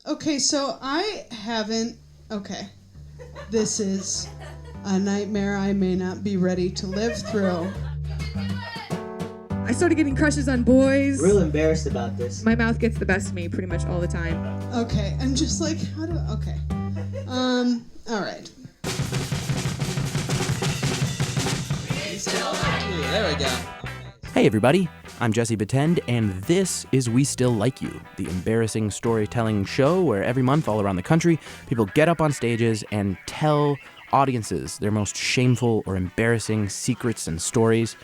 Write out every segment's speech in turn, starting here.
Okay, so I haven't... Okay. This is a nightmare I may not be ready to live through. I started getting crushes on boys. Real embarrassed about this. My mouth gets the best of me pretty much all the time. Okay, I'm just like, how do... Okay. All right. There we go. Hey everybody, I'm Jesse Batend, and this is We Still Like You, the embarrassing storytelling show where every month all around the country, people get up on stages and tell audiences their most shameful or embarrassing secrets and stories.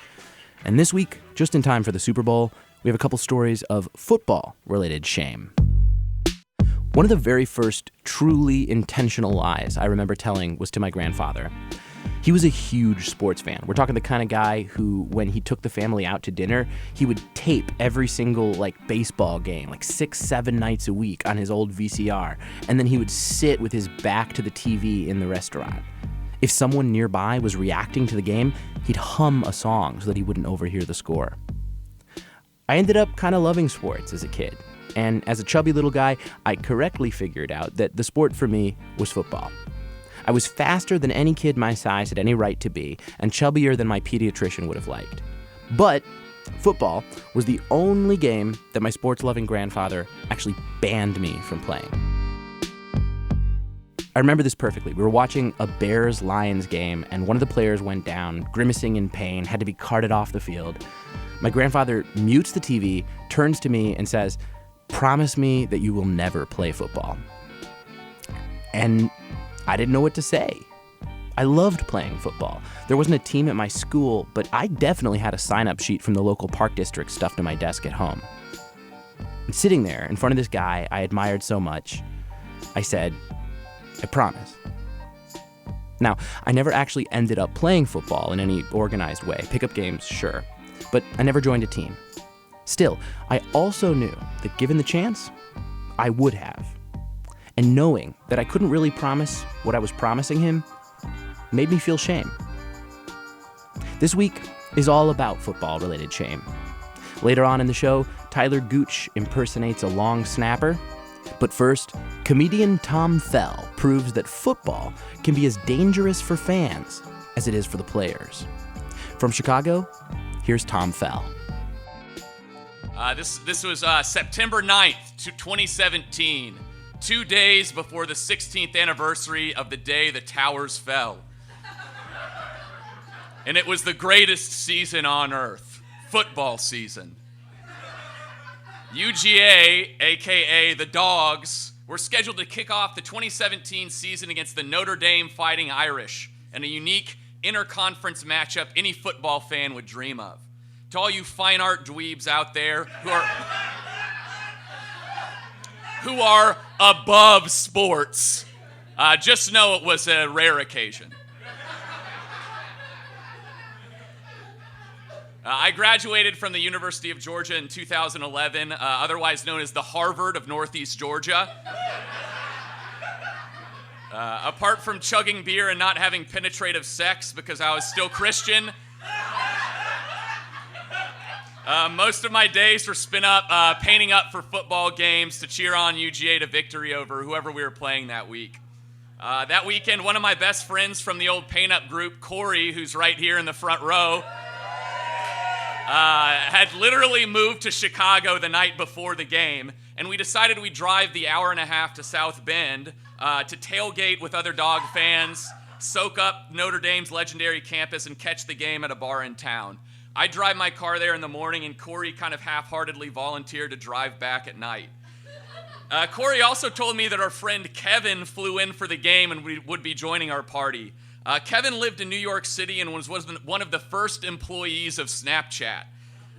And this week, just in time for the Super Bowl, we have a couple stories of football-related shame. One of the very first truly intentional lies I remember telling was to my grandfather. He was a huge sports fan. We're talking the kind of guy who, when he took the family out to dinner, he would tape every single, baseball game, 6-7 nights a week on his old VCR, and then he would sit with his back to the TV in the restaurant. If someone nearby was reacting to the game, he'd hum a song so that he wouldn't overhear the score. I ended up kind of loving sports as a kid, and as a chubby little guy, I correctly figured out that the sport for me was football. I was faster than any kid my size had any right to be, and chubbier than my pediatrician would have liked. But football was the only game that my sports-loving grandfather actually banned me from playing. I remember this perfectly. We were watching a Bears-Lions game, and one of the players went down, grimacing in pain, had to be carted off the field. My grandfather mutes the TV, turns to me, and says, "Promise me that you will never play football." And I didn't know what to say. I loved playing football. There wasn't a team at my school, but I definitely had a sign-up sheet from the local park district stuffed to my desk at home. And sitting there in front of this guy I admired so much, I said, "I promise." Now, I never actually ended up playing football in any organized way. Pickup games, sure, but I never joined a team. Still, I also knew that given the chance, I would have. And knowing that I couldn't really promise what I was promising him made me feel shame. This week is all about football-related shame. Later on in the show, Tyler Gooch impersonates a long snapper. But first, comedian Tom Fell proves that football can be as dangerous for fans as it is for the players. From Chicago, here's Tom Fell. This was September 9th, 2017. 2 days before the 16th anniversary of the day the towers fell. And it was the greatest season on earth, football season. UGA, aka the Dogs, were scheduled to kick off the 2017 season against the Notre Dame Fighting Irish in a unique interconference matchup any football fan would dream of. To all you fine art dweebs out there who are above sports, just know it was a rare occasion. I graduated from the University of Georgia in 2011, otherwise known as the Harvard of Northeast Georgia. Apart from chugging beer and not having penetrative sex because I was still Christian, most of my days were spent up painting up for football games to cheer on UGA to victory over whoever we were playing that week. That weekend, one of my best friends from the old paint-up group, Corey, who's right here in the front row, had literally moved to Chicago the night before the game, and we decided we'd drive the hour and a half to South Bend to tailgate with other Dog fans, soak up Notre Dame's legendary campus, and catch the game at a bar in town. I drive my car there in the morning, and Corey kind of half-heartedly volunteered to drive back at night. Corey also told me that our friend Kevin flew in for the game and would be joining our party. Kevin lived in New York City and was one of the first employees of Snapchat.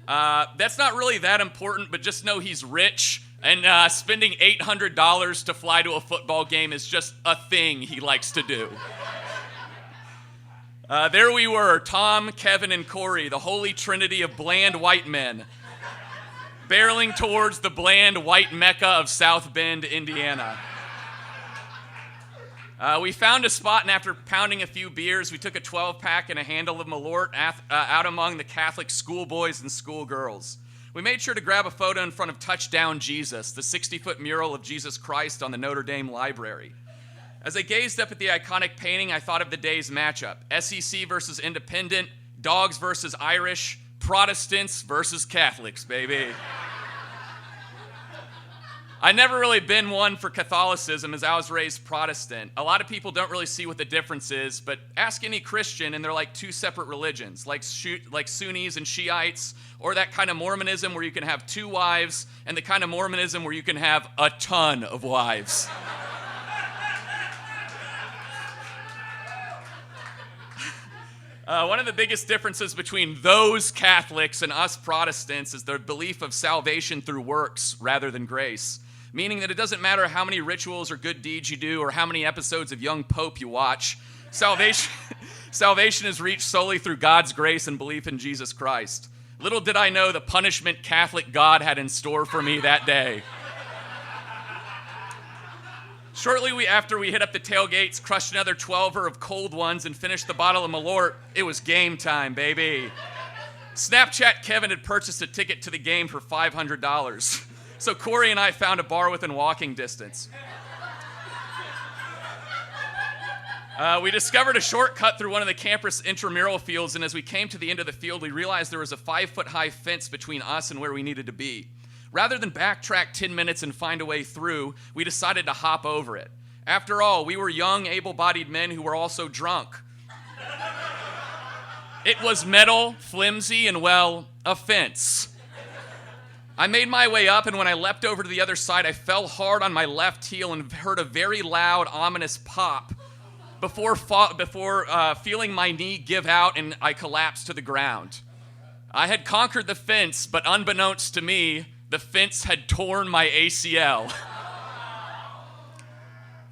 That's not really that important, but just know he's rich, and spending $800 to fly to a football game is just a thing he likes to do. There we were, Tom, Kevin, and Corey, the holy trinity of bland white men, barreling towards the bland white mecca of South Bend, Indiana. We found a spot, and after pounding a few beers, we took a 12-pack and a handle of Malort out among the Catholic schoolboys and schoolgirls. We made sure to grab a photo in front of Touchdown Jesus, the 60-foot mural of Jesus Christ on the Notre Dame library. As I gazed up at the iconic painting, I thought of the day's matchup. SEC versus Independent, Dogs versus Irish, Protestants versus Catholics, baby. I never really been one for Catholicism as I was raised Protestant. A lot of people don't really see what the difference is, but ask any Christian and they're like two separate religions, like Sunnis and Shiites, or that kind of Mormonism where you can have 2 wives, and the kind of Mormonism where you can have a ton of wives. One of the biggest differences between those Catholics and us Protestants is their belief of salvation through works rather than grace. Meaning that it doesn't matter how many rituals or good deeds you do or how many episodes of Young Pope you watch, salvation is reached solely through God's grace and belief in Jesus Christ. Little did I know the punishment Catholic God had in store for me that day. Shortly after we hit up the tailgates, crushed another 12er of cold ones, and finished the bottle of Malort, it was game time, baby. Snapchat Kevin had purchased a ticket to the game for $500. So Corey and I found a bar within walking distance. We discovered a shortcut through one of the campus intramural fields, and as we came to the end of the field, we realized there was a 5-foot-high fence between us and where we needed to be. Rather than backtrack 10 minutes and find a way through, we decided to hop over it. After all, we were young, able-bodied men who were also drunk. It was metal, flimsy, and, well, a fence. I made my way up, and when I leapt over to the other side, I fell hard on my left heel and heard a very loud, ominous pop before feeling my knee give out and I collapsed to the ground. I had conquered the fence, but unbeknownst to me, the fence had torn my ACL.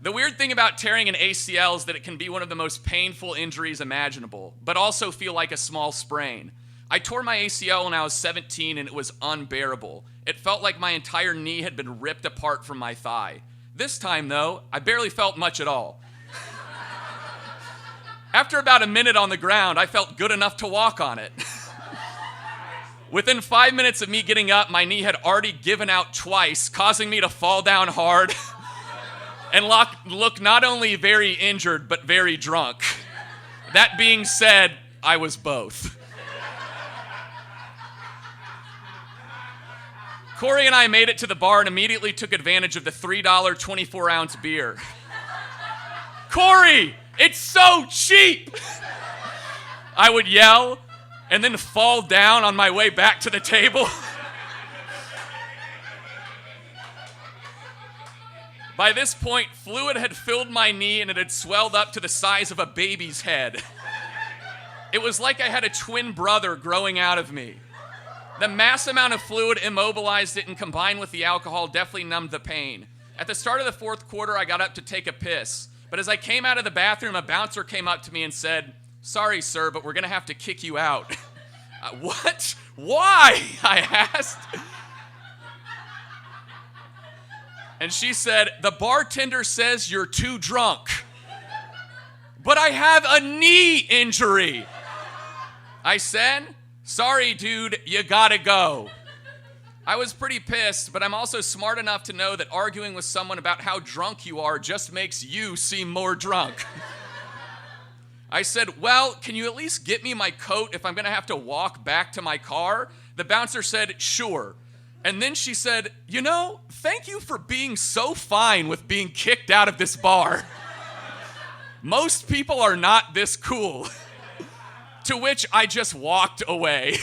The weird thing about tearing an ACL is that it can be one of the most painful injuries imaginable, but also feel like a small sprain. I tore my ACL when I was 17 and it was unbearable. It felt like my entire knee had been ripped apart from my thigh. This time, though, I barely felt much at all. After about a minute on the ground, I felt good enough to walk on it. Within 5 minutes of me getting up, my knee had already given out twice, causing me to fall down hard and look not only very injured, but very drunk. That being said, I was both. Corey and I made it to the bar and immediately took advantage of the $3 24-ounce beer. Corey, it's so cheap! I would yell and then fall down on my way back to the table. By this point, fluid had filled my knee and it had swelled up to the size of a baby's head. It was like I had a twin brother growing out of me. The mass amount of fluid immobilized it, and combined with the alcohol definitely numbed the pain. At the start of the fourth quarter, I got up to take a piss. But as I came out of the bathroom, a bouncer came up to me and said, "Sorry, sir, but we're going to have to kick you out." What? Why? I asked. And she said, "The bartender says you're too drunk." "But I have a knee injury." I said, "Sorry, dude, you gotta go." I was pretty pissed, but I'm also smart enough to know that arguing with someone about how drunk you are just makes you seem more drunk. I said, "Well, can you at least get me my coat if I'm gonna have to walk back to my car?" The bouncer said, "Sure." And then she said, "You know, thank you for being so fine with being kicked out of this bar. Most people are not this cool." To which I just walked away.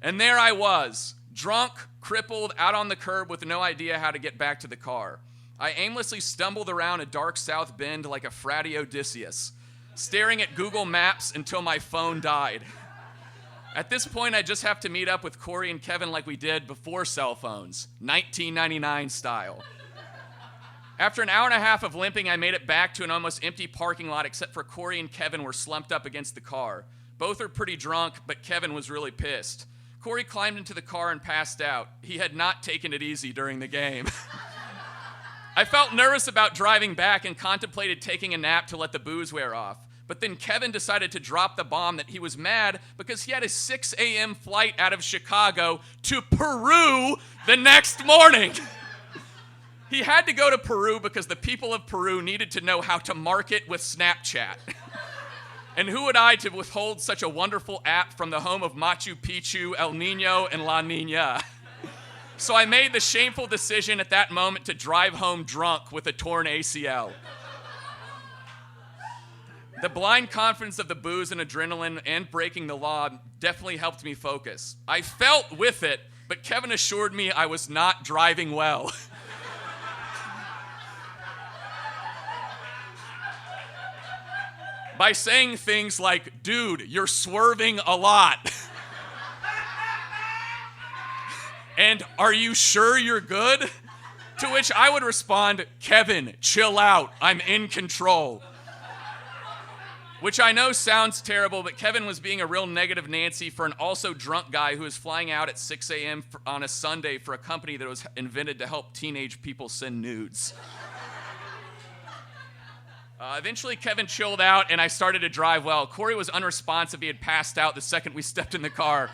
And there I was, drunk, crippled, out on the curb with no idea how to get back to the car. I aimlessly stumbled around a dark South Bend like a fratty Odysseus, staring at Google Maps until my phone died. At this point, I just have to meet up with Corey and Kevin like we did before cell phones, 1999 style. After an hour and a half of limping, I made it back to an almost empty parking lot except for Corey and Kevin were slumped up against the car. Both are pretty drunk, but Kevin was really pissed. Corey climbed into the car and passed out. He had not taken it easy during the game. I felt nervous about driving back and contemplated taking a nap to let the booze wear off. But then Kevin decided to drop the bomb that he was mad because he had a 6 a.m. flight out of Chicago to Peru the next morning. He had to go to Peru because the people of Peru needed to know how to market with Snapchat. And who would I to withhold such a wonderful app from the home of Machu Picchu, El Nino, and La Nina? So I made the shameful decision at that moment to drive home drunk with a torn ACL. The blind confidence of the booze and adrenaline and breaking the law definitely helped me focus. I felt with it, but Kevin assured me I was not driving well. By saying things like, dude, you're swerving a lot. And are you sure you're good? To which I would respond, Kevin, chill out, I'm in control. Which I know sounds terrible, but Kevin was being a real negative Nancy for an also drunk guy who was flying out at 6 a.m. on a Sunday for a company that was invented to help teenage people send nudes. Eventually, Kevin chilled out, and I started to drive well. Corey was unresponsive. He had passed out the second we stepped in the car.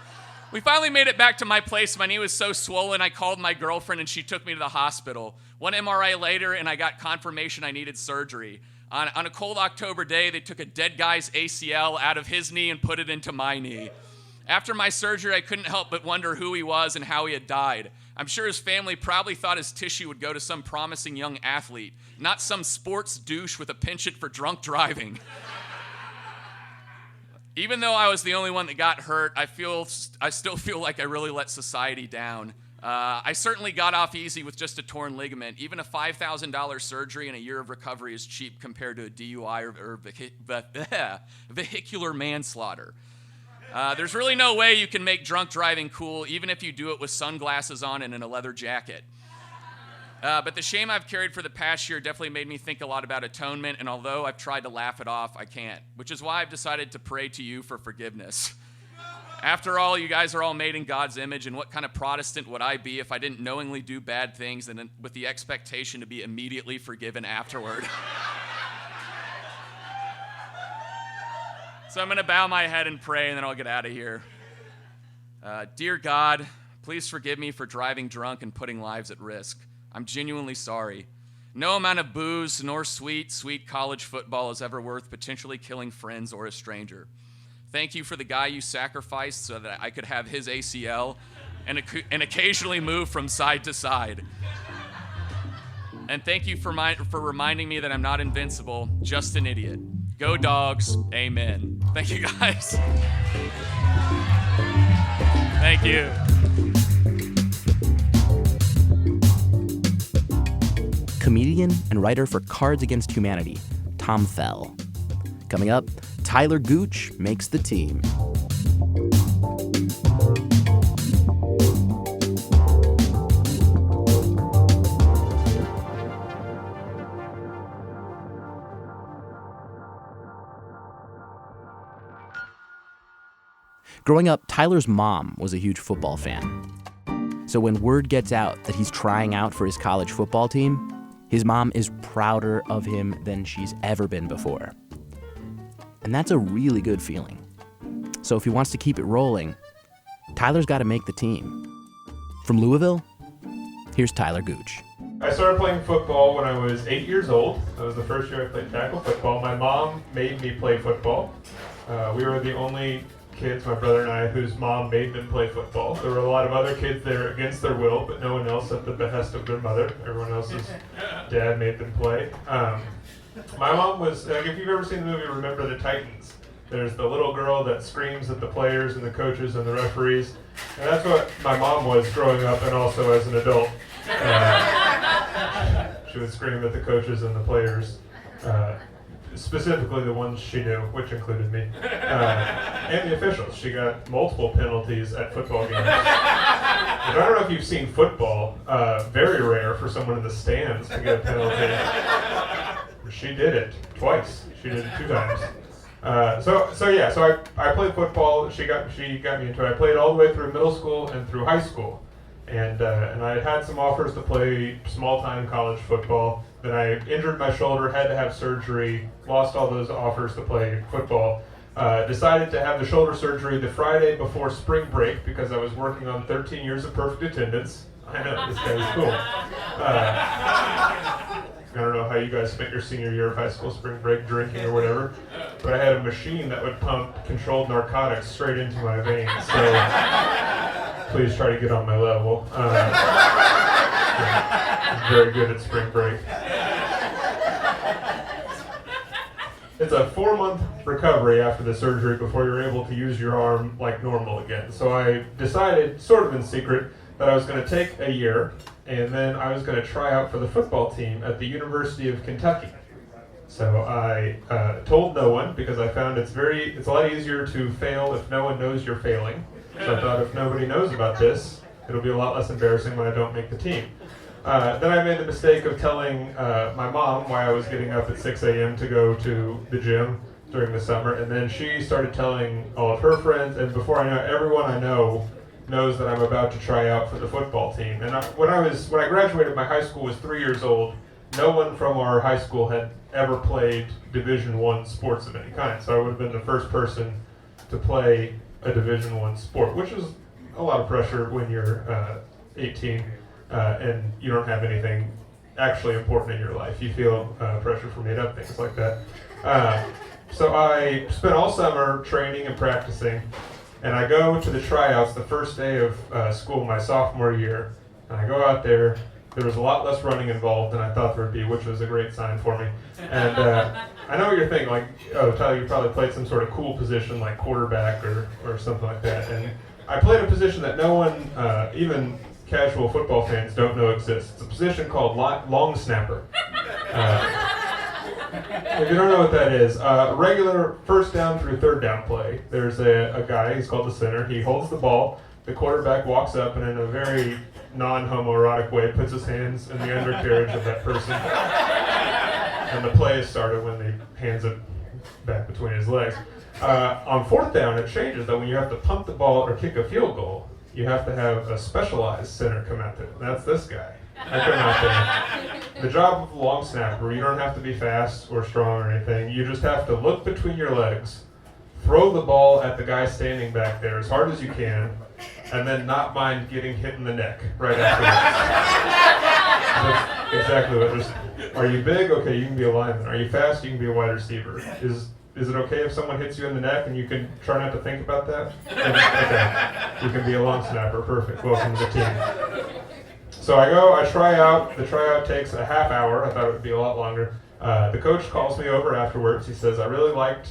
We finally made it back to my place. My knee was so swollen, I called my girlfriend, and she took me to the hospital. One MRI later, and I got confirmation I needed surgery. On a cold October day, they took a dead guy's ACL out of his knee and put it into my knee. After my surgery, I couldn't help but wonder who he was and how he had died. I'm sure his family probably thought his tissue would go to some promising young athlete, not some sports douche with a penchant for drunk driving. Even though I was the only one that got hurt, I still feel like I really let society down. I certainly got off easy with just a torn ligament. Even a $5,000 surgery and a year of recovery is cheap compared to a DUI or vehicular manslaughter. There's really no way you can make drunk driving cool, even if you do it with sunglasses on and in a leather jacket. But the shame I've carried for the past year definitely made me think a lot about atonement, and although I've tried to laugh it off, I can't, which is why I've decided to pray to you for forgiveness. After all, you guys are all made in God's image, and what kind of Protestant would I be if I didn't knowingly do bad things and then with the expectation to be immediately forgiven afterward? So I'm going to bow my head and pray, and then I'll get out of here. Dear God, please forgive me for driving drunk and putting lives at risk. I'm genuinely sorry. No amount of booze nor sweet, sweet college football is ever worth potentially killing friends or a stranger. Thank you for the guy you sacrificed so that I could have his ACL and occasionally move from side to side. And thank you for reminding me that I'm not invincible, just an idiot. Go Dogs, amen. Thank you guys. Thank you. Comedian and writer for Cards Against Humanity, Tom Fell. Coming up, Tyler Gooch makes the team. Growing up, Tyler's mom was a huge football fan. So when word gets out that he's trying out for his college football team, his mom is prouder of him than she's ever been before. And that's a really good feeling. So if he wants to keep it rolling, Tyler's got to make the team. From Louisville, here's Tyler Gooch. I started playing football when I was 8 years old. That was the first year I played tackle football. My mom made me play football. We were the only kids, my brother and I, whose mom made them play football. There were a lot of other kids there against their will, but no one else at the behest of their mother. Everyone else's dad made them play. My mom was, if you've ever seen the movie Remember the Titans, there's the little girl that screams at the players and the coaches and the referees. And that's what my mom was growing up and also as an adult. She would scream at the coaches and the players. Specifically the ones she knew, which included me, and the officials. She got multiple penalties at football games. I don't know if you've seen football, very rare for someone in the stands to get a penalty. She did it twice. She did it 2 times. So I played football. She got me into it. I played all the way through middle school and through high school. And I had had some offers to play small-time college football. Then I injured my shoulder, had to have surgery, lost all those offers to play football. Decided to have the shoulder surgery the Friday before spring break because I was working on 13 years of perfect attendance. I know, this guy's cool. I don't know how you guys spent your senior year of high school spring break drinking or whatever, but I had a machine that would pump controlled narcotics straight into my veins. So please try to get on my level. I'm very good at spring break. It's a 4-month recovery after the surgery before you're able to use your arm like normal again. So I decided, sort of in secret, that I was going to take a year and then I was going to try out for the football team at the University of Kentucky. So I told no one because I found it's a lot easier to fail if no one knows you're failing. So I thought if nobody knows about this, it'll be a lot less embarrassing when I don't make the team. Then I made the mistake of telling my mom why I was getting up at 6 a.m. to go to the gym during the summer, and then she started telling all of her friends, and before I know, everyone I know knows that I'm about to try out for the football team. And when I graduated, my high school was 3 years old. No one from our high school had ever played Division I sports of any kind, so I would have been the first person to play a Division I sport, which is a lot of pressure when you're 18 and you don't have anything actually important in your life. You feel pressure for made-up things like that. So I spent all summer training and practicing, and I go to the tryouts the first day of school my sophomore year, and I go out there. There was a lot less running involved than I thought there would be, which was a great sign for me. And I know what you're thinking, like, oh, Tyler, you probably played some sort of cool position like quarterback or something like that. And I played a position that no one, even casual football fans, don't know exists. It's a position called long snapper. If you don't know what that is, regular first down through third down play. There's a guy, he's called the center. He holds the ball. The quarterback walks up and in a very non-homoerotic way puts his hands in the undercarriage of that person. And the play is started when he hands it back between his legs. On fourth down, it changes that when you have to pump the ball or kick a field goal, you have to have a specialized center come out there. That's this guy. I come out there. The job of a long snapper, you don't have to be fast or strong or anything. You just have to look between your legs, throw the ball at the guy standing back there as hard as you can, and then not mind getting hit in the neck right afterwards. That's exactly what it is. Are you big? Okay, you can be a lineman. Are you fast? You can be a wide receiver. Is it okay if someone hits you in the neck and you can try not to think about that? Okay, you can be a long snapper. Perfect. Welcome to the team. So I try out. The tryout takes a half hour. I thought it would be a lot longer. The coach calls me over afterwards. He says, I really liked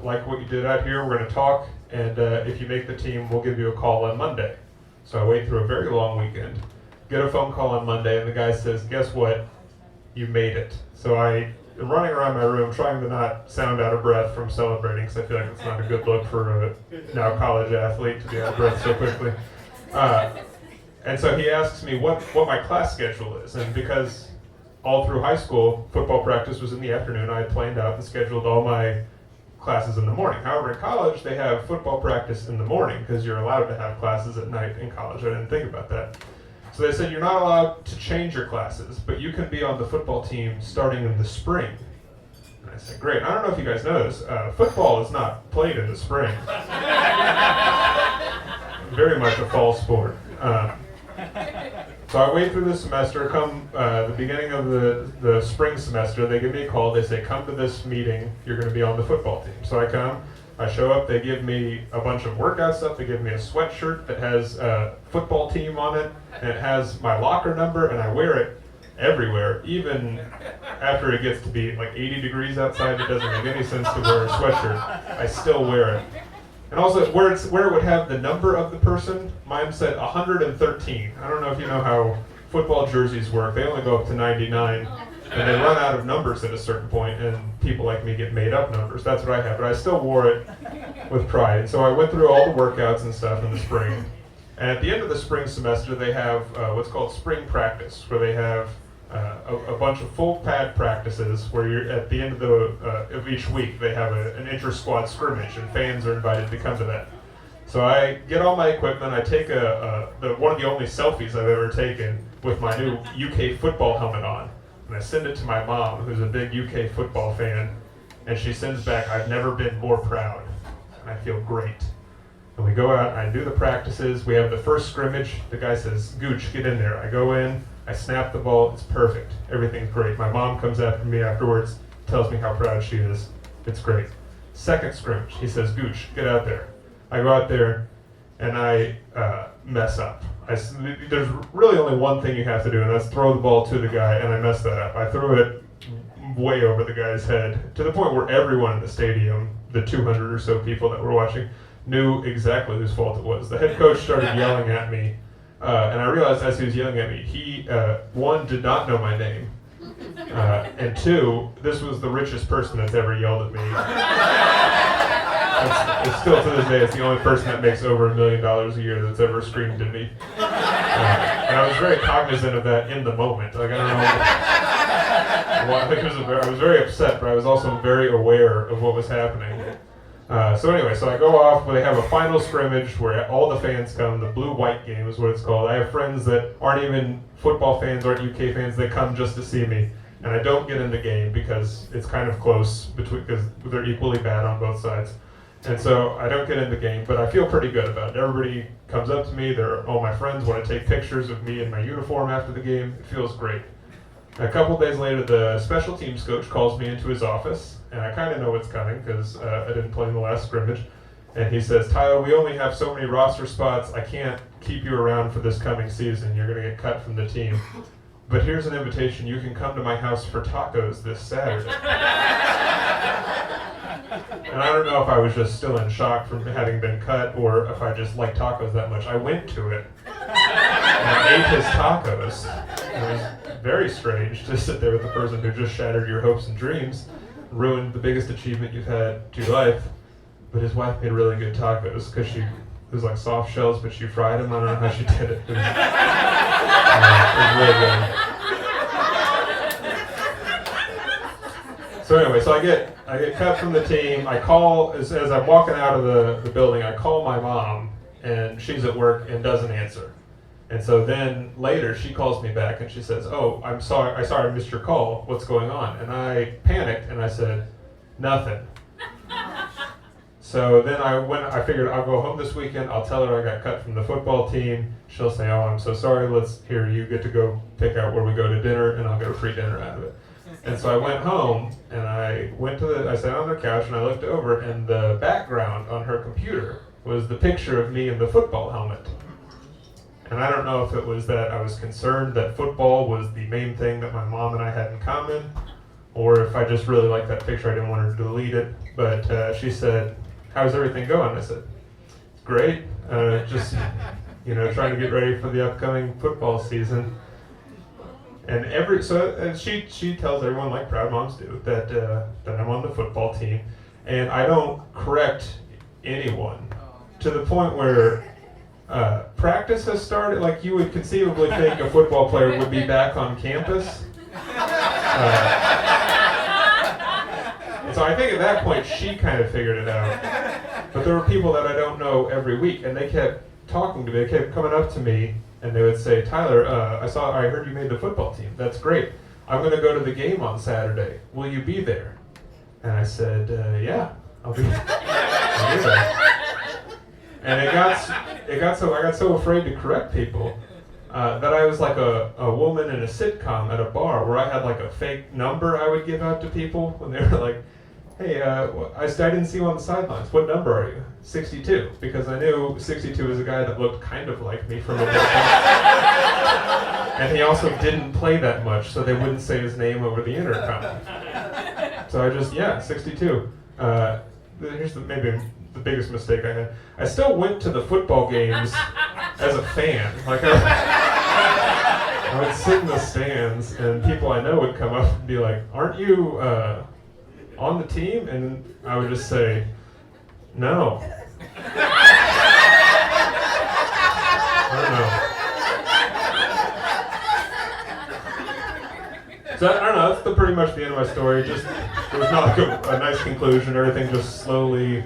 what you did out here. We're going to talk, and if you make the team, we'll give you a call on Monday. So I wait through a very long weekend, get a phone call on Monday, and the guy says, guess what? You made it. So I am running around my room trying to not sound out of breath from celebrating, because I feel like it's not a good look for a now college athlete to be out of breath so quickly. And so he asks me what my class schedule is, and because all through high school, football practice was in the afternoon, I had planned out and scheduled all my classes in the morning. However, in college, they have football practice in the morning because you're allowed to have classes at night in college. I didn't think about that. So they said, you're not allowed to change your classes, but you can be on the football team starting in the spring. And I said, great. I don't know if you guys know this. Football is not played in the spring. Very much a fall sport. So I wait through the semester, come the beginning of the spring semester, they give me a call, they say, come to this meeting, you're going to be on the football team. So I come, I show up, they give me a bunch of workout stuff, they give me a sweatshirt that has a football team on it, and it has my locker number, and I wear it everywhere, even after it gets to be like 80 degrees outside. It doesn't make any sense to wear a sweatshirt. I still wear it. And also, where it would have the number of the person, mine said 113. I don't know if you know how football jerseys work. They only go up to 99, and they run out of numbers at a certain point, and people like me get made up numbers. That's what I have, but I still wore it with pride. And so I went through all the workouts and stuff in the spring. And at the end of the spring semester, they have what's called spring practice, where they have a bunch of full pad practices where you're at the end of each week they have an inter-squad scrimmage, and fans are invited to come to that. So I get all my equipment. I take one of the only selfies I've ever taken with my new UK football helmet on. And I send it to my mom, who's a big UK football fan. And she sends back, "I've never been more proud." And I feel great. And we go out, and I do the practices. We have the first scrimmage. The guy says, "Gooch, get in there." I go in, I snap the ball. It's perfect. Everything's great. My mom comes after me afterwards, tells me how proud she is. It's great. Second scrimmage, he says, "Gooch, get out there." I go out there, and I mess up. There's really only one thing you have to do, and that's throw the ball to the guy, and I mess that up. I threw it way over the guy's head, to the point where everyone in the stadium, the 200 or so people that were watching, knew exactly whose fault it was. The head coach started yelling at me, and I realized as he was yelling at me, he, one, did not know my name, and two, this was the richest person that's ever yelled at me. It's still to this day, it's the only person that makes over $1 million a year that's ever screamed at me. And I was very cognizant of that in the moment. Like, I don't know why, because I was very upset, but I was also very aware of what was happening. So anyway, so I go off, they have a final scrimmage where all the fans come. The blue-white game is what it's called. I have friends that aren't even football fans, aren't UK fans. They come just to see me. And I don't get in the game because it's kind of close, because they're equally bad on both sides. And so I don't get in the game, but I feel pretty good about it. Everybody comes up to me. All my friends want to take pictures of me in my uniform after the game. It feels great. A couple days later, the special teams coach calls me into his office, and I kind of know what's coming because I didn't play in the last scrimmage. And he says, "Tyler, we only have so many roster spots. I can't keep you around for this coming season. You're going to get cut from the team. But here's an invitation. You can come to my house for tacos this Saturday." And I don't know if I was just still in shock from having been cut or if I just liked tacos that much. I went to it, and I ate his tacos. It was very strange to sit there with the person who just shattered your hopes and dreams, ruined the biggest achievement you've had to your life. But his wife made really good tacos because it was like soft shells, but she fried them. I don't know how she did it. It was really good. So anyway, so I get cut from the team. I call, as I'm walking out of the building, I call my mom, and she's at work and doesn't answer. And so then later she calls me back and she says, "Oh, I'm sorry I missed your call. What's going on?" And I panicked and I said, "Nothing." So then I figured I'll go home this weekend, I'll tell her I got cut from the football team. She'll say, "Oh, I'm so sorry, you get to go pick out where we go to dinner, and I'll get a free dinner out of it." And so I went home, and I sat on their couch, and I looked over, and the background on her computer was the picture of me in the football helmet. And I don't know if it was that I was concerned that football was the main thing that my mom and I had in common, or if I just really liked that picture, I didn't want her to delete it. But she said, "How's everything going?" I said, "It's great. Just, trying to get ready for the upcoming football season." And she tells everyone, like proud moms do, that I'm on the football team, and I don't correct anyone to the point where practice has started. Like, you would conceivably think a football player would be back on campus. And so I think at that point she kind of figured it out. But there were people that I don't know every week, and they kept talking to me. They kept coming up to me, and they would say, "Tyler, I heard you made the football team. That's great. I'm going to go to the game on Saturday. Will you be there?" And I said, "Yeah, I'll be there." And I got so afraid to correct people that I was like a woman in a sitcom at a bar where I had like a fake number I would give out to people when they were like, "Hey, I didn't see you on the sidelines. What number are you?" 62, because I knew 62 was a guy that looked kind of like me from a distance. And he also didn't play that much, so they wouldn't say his name over the intercom. So I just, 62. Here's maybe the biggest mistake I had. I still went to the football games as a fan. Like, I would sit in the stands, and people I know would come up and be like, "Aren't you on the team?" And I would just say, "No." I don't know. So I don't know, that's pretty much the end of my story. Just, there was not like a nice conclusion. Everything just slowly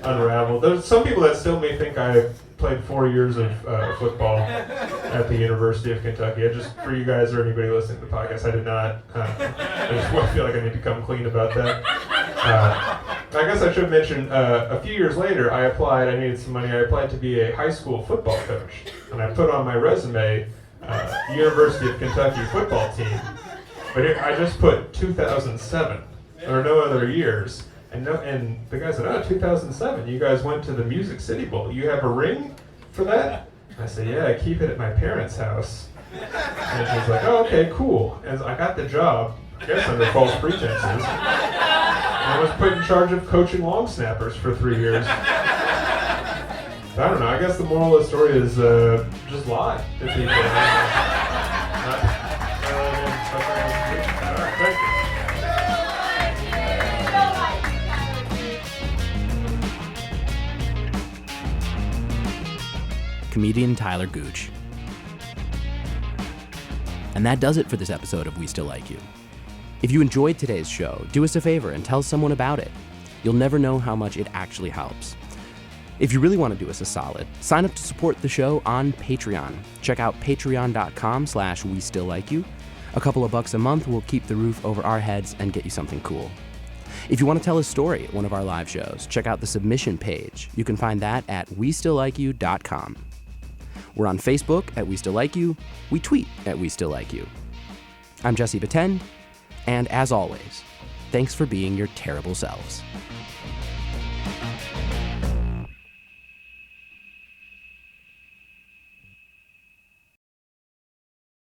unraveled. There's some people that still may think I played 4 years of football at the University of Kentucky. For you guys or anybody listening to the podcast, I did not. I just feel like I need to come clean about that. I guess I should mention, a few years later, I needed some money. I applied to be a high school football coach. And I put on my resume, University of Kentucky football team. But I just put 2007, or no other years. And the guy said, 2007, you guys went to the Music City Bowl. You have a ring for that? I said, yeah, I keep it at my parents' house. And she's like, oh, okay, cool. And I got the job, I guess under false pretenses. And I was put in charge of coaching long snappers for 3 years. I don't know, I guess the moral of the story is just lie to people. Thank you. Comedian Tyler Gooch. And that does it for this episode of We Still Like You. If you enjoyed today's show, do us a favor and tell someone about it. You'll never know how much it actually helps. If you really want to do us a solid, sign up to support the show on Patreon. Check out patreon.com/We Still Like You. A couple of bucks a month will keep the roof over our heads and get you something cool. If you want to tell a story at one of our live shows, check out the submission page. You can find that at WeStillLikeYou.com. We're on Facebook at We Still Like You. We tweet at We Still Like You. I'm Jesse Batend, and as always, thanks for being your terrible selves.